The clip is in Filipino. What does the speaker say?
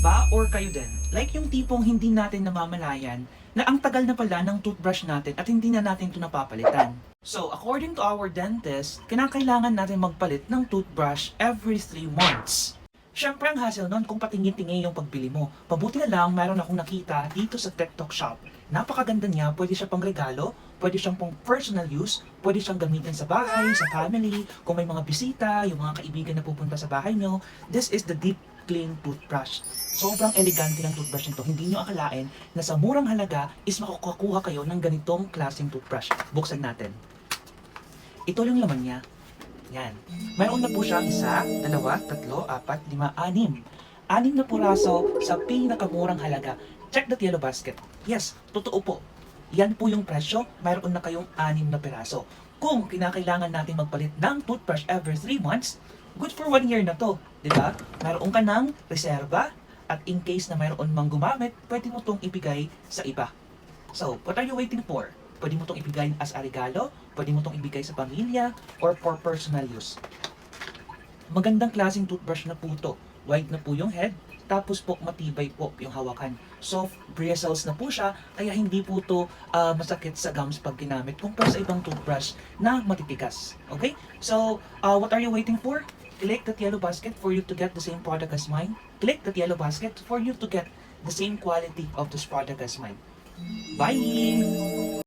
ba or kayo din? Like yung tipong hindi natin namamalayan na ang tagal na pala ng toothbrush natin at hindi na natin ito napapalitan. So, according to our dentist, kinakailangan natin magpalit ng toothbrush every 3 months. Siyempre ang hassle nun kung patingin-tingin yung pagbili mo. Pabuti na lang mayroon akong nakita dito sa TikTok shop. Napakaganda niya, pwede siya pang regalo, pwede siyang pang personal use, pwede siyang gamitin sa bahay, sa family, kung may mga bisita, yung mga kaibigan na pupunta sa bahay nyo. This is the Deep Clean Toothbrush. Sobrang elegante ng toothbrush nito. Hindi nyo akalain na sa murang halaga is makukuha kayo ng ganitong klaseng toothbrush. Buksan natin. Ito yung laman niya. Yan. Mayroon na po siyang 1, 2, 3, 4, 5, 6. 6 na puraso sa pinakamurang halaga. Check that yellow basket. Yes, totoo po. Yan po yung presyo. Mayroon na kayong 6 na piraso. Kung kinakailangan natin magpalit ng toothbrush every 3 months, good for 1 year na to. Diba? Mayroon ka ng reserba at in case na mayroon mang gumamit, pwede mo tong ibigay sa iba. So, what are you waiting for? Pwede mo itong ibigay as a regalo, pwede mo itong ibigay sa pamilya, or for personal use. Magandang klaseng toothbrush na po ito. White na po yung head, tapos po matibay po yung hawakan. Soft bristles na po siya, kaya hindi po ito masakit sa gums pag ginamit kumpara sa ibang toothbrush na matitigas. Okay? So, what are you waiting for? Click that yellow basket for you to get the same product as mine. Click that yellow basket for you to get the same quality of this product as mine. Bye!